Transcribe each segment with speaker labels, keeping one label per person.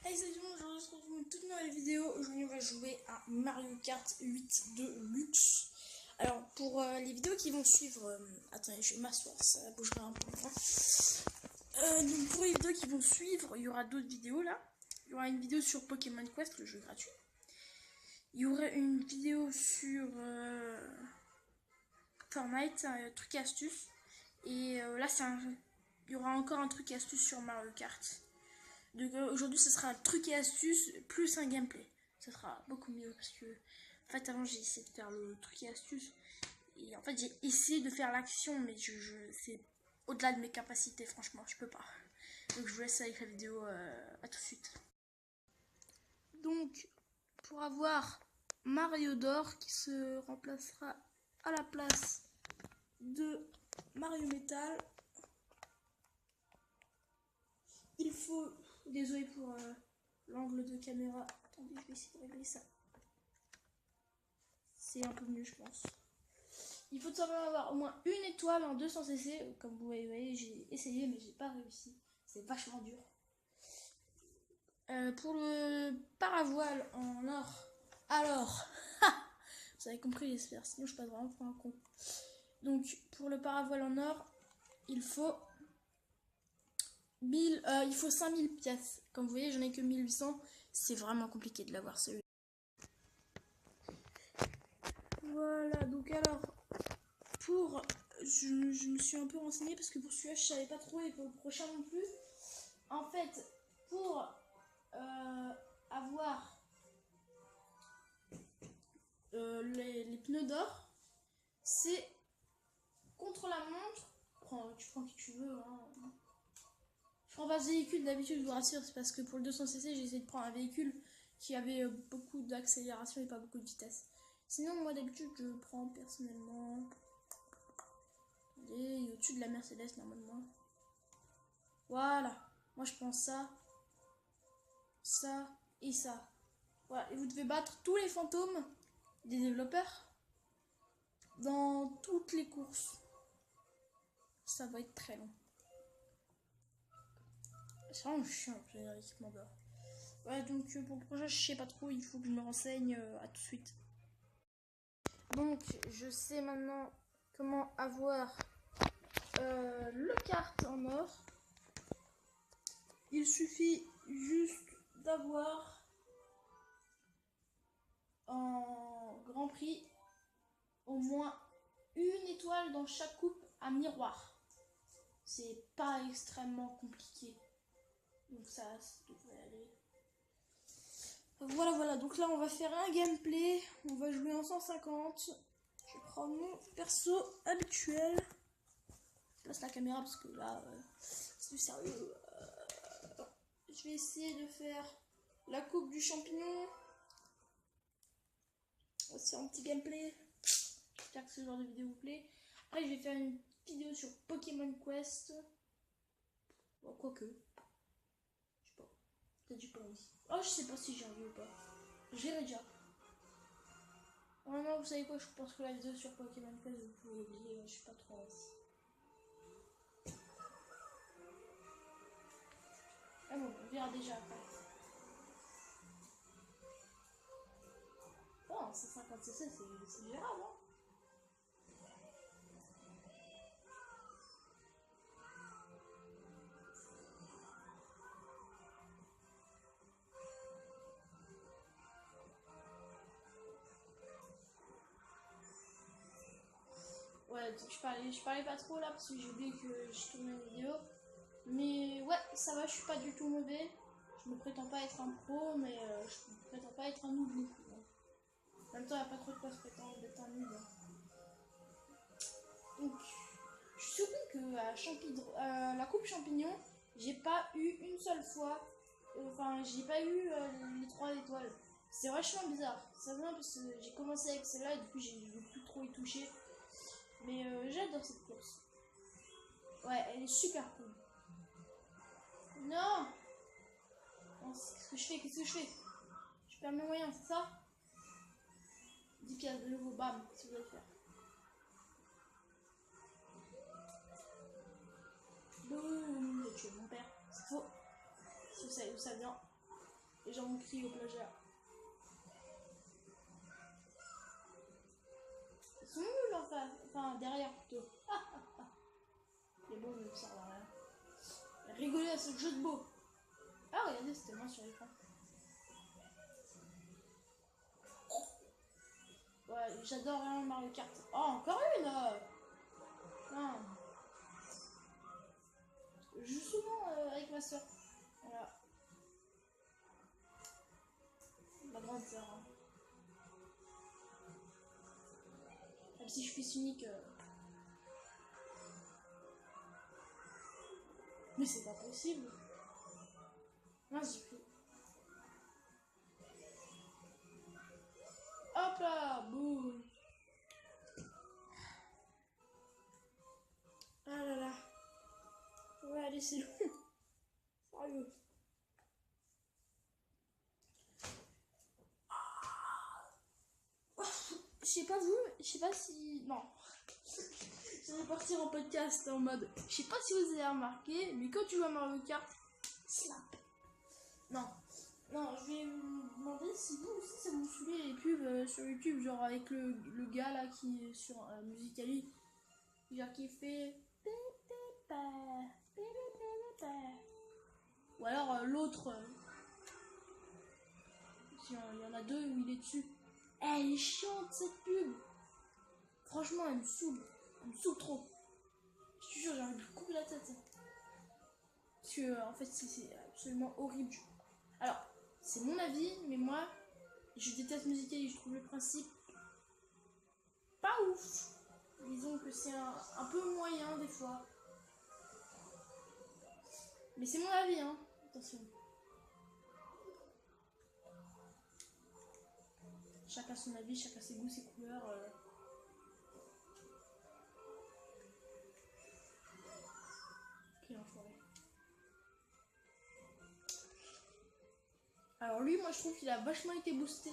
Speaker 1: Hey salut tout le monde, je vous retrouve pour une toute nouvelle vidéo. Aujourd'hui on va jouer à Mario Kart 8 Deluxe. Alors pour les vidéos qui vont suivre, attendez je vais m'asseoir, ça bougera un peu. Donc pour les vidéos qui vont suivre, il y aura d'autres vidéos là. Il y aura une vidéo sur Pokémon Quest, le jeu gratuit. Il y aura une vidéo sur Fortnite, un truc et astuce. Et là il y aura encore un truc et astuce sur Mario Kart. Donc aujourd'hui ce sera un truc et astuce plus un gameplay. Ça sera beaucoup mieux parce que en fait avant j'ai essayé de faire le truc et astuce et en fait j'ai essayé de faire l'action mais c'est au-delà de mes capacités, franchement je peux pas. Donc je vous laisse avec la vidéo, à tout de suite. Donc pour avoir Mario d'or qui se remplacera à la place de Mario Metal, il faut, désolé pour l'angle de caméra, attendez je vais essayer de régler ça, c'est un peu mieux je pense. Il faut simplement avoir au moins une étoile en 200 cc, comme vous voyez j'ai essayé mais j'ai pas réussi, c'est vachement dur. Pour le paravoile en or, alors, vous avez compris j'espère, sinon je passe vraiment pour un con. Donc pour le paravoile en or, il faut 5000 pièces. Comme vous voyez, j'en ai que 1800. C'est vraiment compliqué de l'avoir celui-là. Voilà, donc alors, pour... Je me suis un peu renseignée parce que pour celui-là, je savais pas trop et pour le prochain non plus. En fait, pour avoir les pneus d'or, c'est contre la montre. Tu prends qui tu veux, hein. Je prends pas ce véhicule d'habitude, je vous rassure, c'est parce que pour le 200cc, j'ai essayé de prendre un véhicule qui avait beaucoup d'accélération et pas beaucoup de vitesse. Sinon, moi d'habitude, je prends personnellement. Attendez, il est au-dessus de la Mercedes normalement. Voilà, moi je prends ça, ça et ça. Voilà, et vous devez battre tous les fantômes des développeurs dans toutes les courses. Ça va être très long. C'est vraiment chiant, l'équipement d'or. Ouais, donc pour le prochain, je sais pas trop, il faut que je me renseigne, à tout de suite. Donc, je sais maintenant comment avoir le kart en or. Il suffit juste d'avoir en Grand Prix au moins une étoile dans chaque coupe à miroir. C'est pas extrêmement compliqué. Donc ça devrait aller. Voilà, donc là on va faire un gameplay. On va jouer en 150. Je vais prendre mon perso habituel. Je place la caméra parce que là, c'est du sérieux. Je vais essayer de faire la coupe du champignon. C'est un petit gameplay. J'espère que ce genre de vidéo vous plaît. Après, je vais faire une vidéo sur Pokémon Quest. Bon, quoique. Je sais pas. Peut-être j'ai pas envie. Oh, je sais pas si j'ai envie ou pas. J'irai déjà. Normalement, vous savez quoi, je pense que la vidéo sur Pokémon Quest, vous pouvez oublier. Je suis pas trop envie. Ah bon, on verra déjà après. Oh, 150cc, c'est gérable, hein. Ouais, je parlais pas trop là parce que j'ai oublié que je tournais une vidéo. Mais ouais, ça va, je suis pas du tout mauvais. Je me prétends pas être un pro, mais je me prétends pas être un noob non plus. En même temps, il n'y a pas trop de quoi se prétendre d'être un noob. Donc, je suis surpris que à la coupe champignon, j'ai pas eu une seule fois. Enfin, j'ai pas eu les 3 étoiles. C'est vachement bizarre. Ça vient parce que j'ai commencé avec celle-là et du coup, j'ai plus trop y toucher. Mais j'adore cette course. Ouais, elle est super cool. Non! Qu'est-ce que je fais? Je perds mes moyens, c'est ça? 10 pièces de nouveau, bam, qu'est-ce que vous allez faire? Boum, j'ai tué mon père, c'est faux. Si vous savez d'où ça vient. Les gens ont crié au plagiat. Ils sont nuls enfin derrière plutôt. Mais bon, je ne sers à rien. Rigoler à ce jeu de mots. Ah, regardez, c'était moi sur l'écran. Ouais, j'adore vraiment Mario Kart. Oh, encore une non. Je joue souvent avec ma soeur. Voilà. Ma grande soeur. Hein. Même si je suis unique. Mais c'est pas possible. Mince, j'ai pris. Hop là, boum. Ah là là. Ouais, allez, c'est long. Sérieux. Je sais pas vous, je sais pas si... Non. Je vais partir en podcast en mode... Je sais pas si vous avez remarqué, mais quand tu vois Mario Kart, slap. Non. Non, je vais vous demander si vous aussi ça vous saoulez les pubs sur YouTube, genre avec le gars là qui est sur Musical.ly, genre qui fait... Ou alors l'autre... il y en a deux où il est dessus. Elle est chiante cette pub. Franchement, elle me saoule. Elle me saoule trop. Je te jure, j'ai envie de lui couper la tête. Parce que, en fait, c'est absolument horrible. Alors, c'est mon avis, mais moi, je déteste Musical.ly. Je trouve le principe pas ouf. Disons que c'est un peu moyen des fois. Mais c'est mon avis, hein. Attention. Chacun son avis, chacun ses goûts, ses couleurs. Quel enfoiré. Alors lui, moi je trouve qu'il a vachement été boosté.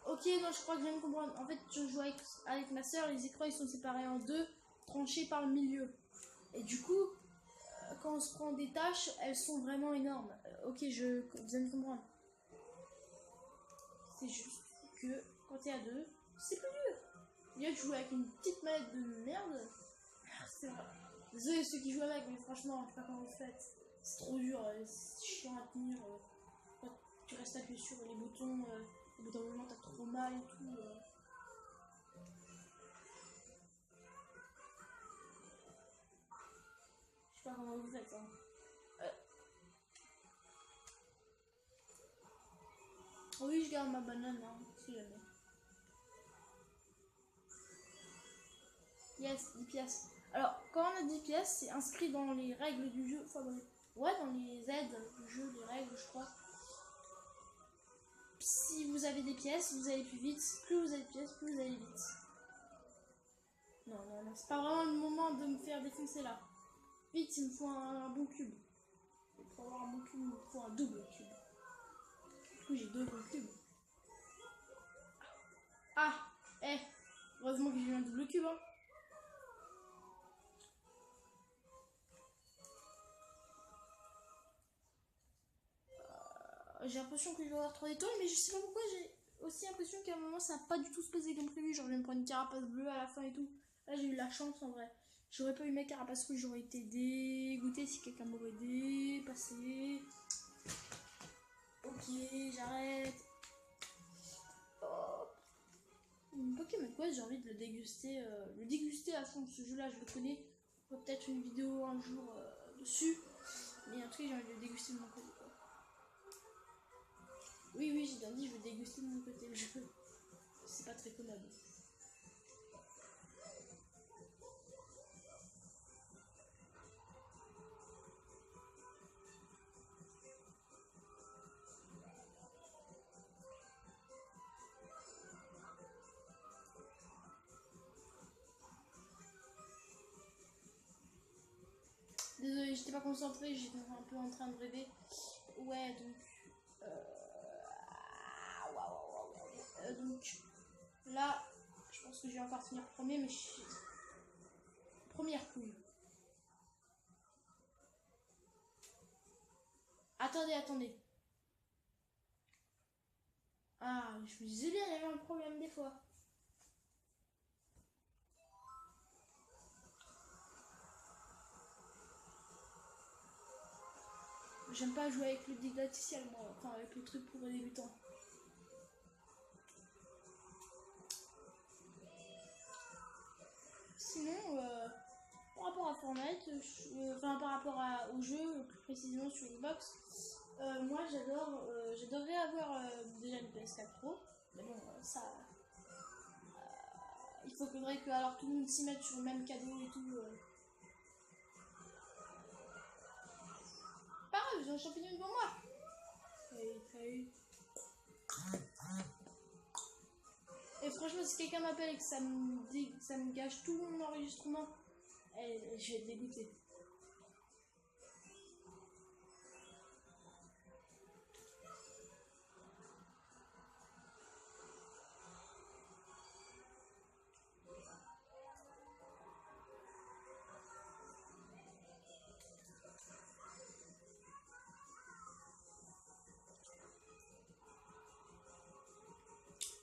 Speaker 1: Ok, non, je crois que je viens de comprendre. En fait, je joue avec ma soeur, les écrans ils sont séparés en deux, tranchés par le milieu. Et du coup, quand on se prend des tâches, elles sont vraiment énormes. Ok, je viens de comprendre. C'est juste que quand t'es à deux, c'est plus dur. Il y a de jouer avec une petite manette de merde. C'est vrai. Désolé ceux qui jouent avec, mais franchement, je sais pas comment vous faites. C'est trop dur, c'est chiant à tenir. Quand tu restes appuyé sur les boutons, au bout d'un moment t'as trop mal et tout. Je sais pas comment vous faites. Hein. Oui, je garde ma banane, hein, si jamais. Yes, 10 pièces. Alors, quand on a 10 pièces, c'est inscrit dans les règles du jeu. Enfin, ouais, dans les aides du jeu, les règles, je crois. Si vous avez des pièces, vous allez plus vite. Plus vous avez de pièces, plus vous allez vite. Non, non, non, c'est pas vraiment le moment de me faire défoncer là. Vite, il me faut un bon cube. Pour avoir un bon cube, il me faut un double cube. Du coup, j'ai deux bons cubes. Ah, heureusement que j'ai eu un double cube, hein. J'ai l'impression que je vais avoir 3 étoiles, mais je sais pas pourquoi j'ai aussi l'impression qu'à un moment ça n'a pas du tout se passer comme prévu. Genre, je vais me prendre une carapace bleue à la fin et tout. Là, j'ai eu la chance en vrai. J'aurais pas eu ma carapace rouge, j'aurais été dégoûtée si quelqu'un m'aurait dépassé. Ok, j'arrête. Oh. Pokémon Quest, j'ai envie de le déguster à fond. Ce jeu-là, je le connais. Peut-être une vidéo un jour dessus. Mais en tout cas, j'ai envie de le déguster de mon côté. Oui, oui, j'ai bien dit, je vais déguster de mon côté le jeu. C'est pas très commode. Désolée, j'étais pas concentrée, j'étais un peu en train de rêver. Ouais, donc... donc là, je pense que je vais encore finir premier, mais première couille. Attendez, attendez. Ah, je me disais bien, il y avait un problème des fois. J'aime pas jouer avec le didacticiel, moi. Enfin, avec le truc pour les débutants. Sinon, par rapport à Fortnite, enfin par rapport au jeu, plus précisément sur Xbox, moi j'adorerais avoir déjà une PS4 Pro, mais bon, ça, il faudrait que alors tout le monde s'y mette sur le même cadeau et tout. Pareil, j'ai un champignon devant moi. Hey. Et franchement, si quelqu'un m'appelle et que ça me gâche tout mon enregistrement, je vais être dégoûtée.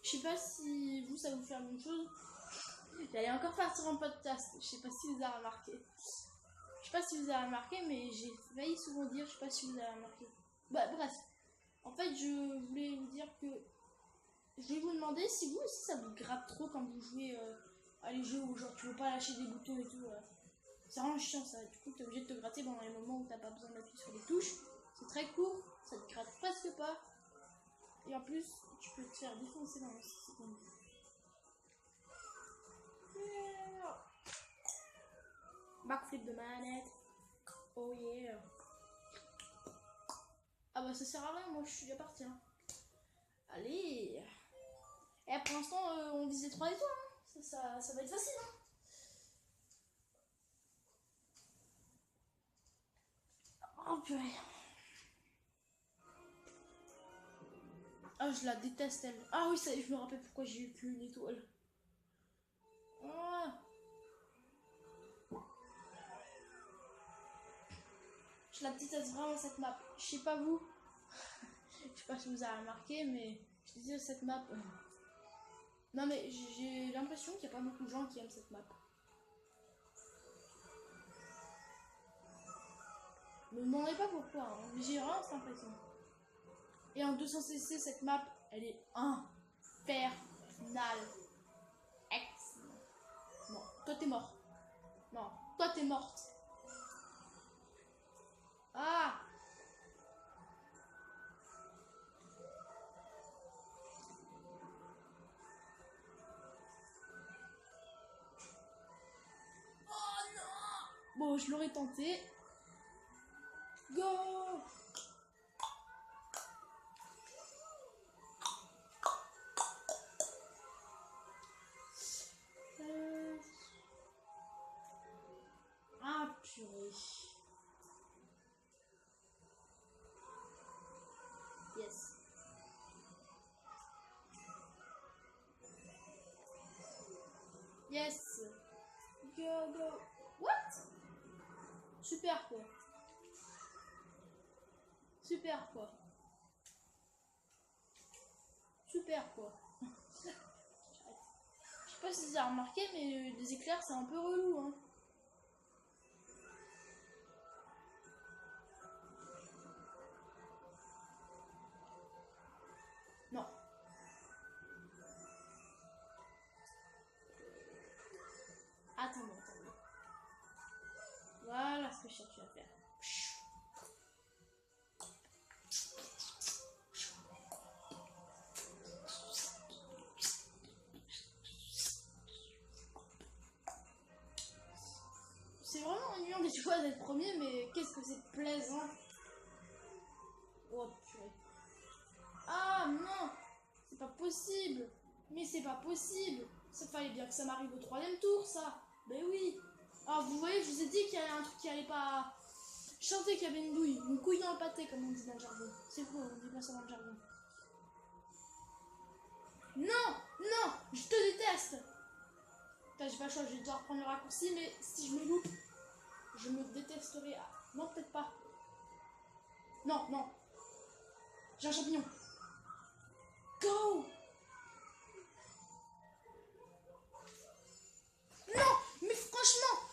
Speaker 1: Je sais pas si vous, ça vous fait la même chose. J'allais encore partir en podcast. Je sais pas si vous avez remarqué. Je sais pas si vous avez remarqué, mais j'ai failli souvent dire, je sais pas si vous avez remarqué. Bah bref. En fait, je voulais vous dire que je vais vous demander si vous aussi ça vous gratte trop quand vous jouez à les jeux où genre tu veux pas lâcher des boutons et tout. C'est vraiment chiant ça. Du coup, t'es obligé de te gratter pendant les moments où t'as pas besoin d'appuyer sur les touches. C'est très court, ça te gratte presque pas. Et en plus, tu peux te faire défoncer dans les 6 secondes. Backflip de manette. Oh yeah. Ah bah ça sert à rien, moi je suis déjà parti. Hein. Allez. Et pour l'instant, on vise les 3 étoiles. Hein. Ça va être facile. Hein. Oh purée. Ah, je la déteste elle. Ah oui, ça, je me rappelle pourquoi j'ai eu qu'une étoile. Ah. Je la déteste vraiment cette map. Je sais pas vous. Je sais pas si vous avez remarqué, mais je déteste cette map. Non mais j'ai l'impression qu'il n'y a pas beaucoup de gens qui aiment cette map. Ne me demandez pas pourquoi, hein, mais j'ai vraiment cette impression. Et en 200cc, cette map, elle est infernale. Excellent. Non, toi t'es mort. Non, toi t'es morte. Ah! Oh non! Bon, je l'aurais tenté. Go! Ah purée. Yes. Yes. Go. What? Super quoi. Super quoi. Super quoi. Je sais pas si vous avez remarqué, mais des éclairs c'est un peu relou hein. Non. Attendez. Voilà ce que je cherche à faire. C'est vraiment ennuyant des fois d'être premier, mais qu'est-ce que c'est plaisant. Oh purée. Ah non, c'est pas possible. Mais c'est pas possible. Ça fallait bien que ça m'arrive au 3e tour, ça. Ben oui. Ah, vous voyez, je vous ai dit qu'il y avait un truc qui allait pas. Je sentais qu'il y avait une douille, une couille dans le pâté, comme on dit dans le jargon. C'est faux, on dit pas ça dans le jargon. Non, je te déteste. Putain, j'ai pas le choix, je vais devoir prendre le raccourci, mais si je me loupe, je me détesterai. Ah, non, peut-être pas. Non, non. J'ai un champignon. Go! Non, mais franchement,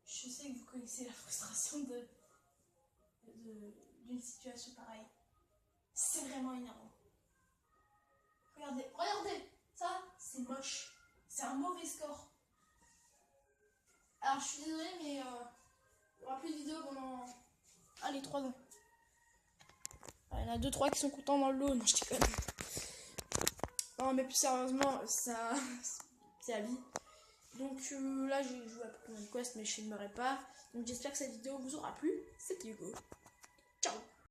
Speaker 1: je sais que vous connaissez la frustration d'une situation pareille. C'est vraiment énervant. Regardez, regardez, ça, c'est moche. C'est un mauvais score. Alors, je suis désolée, mais il n'y aura plus de vidéos pendant... Allez, 3 ans. Il y en a 2-3 qui sont contents dans le lot. Non, je déconne. Non, mais plus sérieusement, ça... c'est la vie. Donc là, j'ai joué à Pokémon Quest, mais je filmerai pas. Donc j'espère que cette vidéo vous aura plu. C'était Hugo.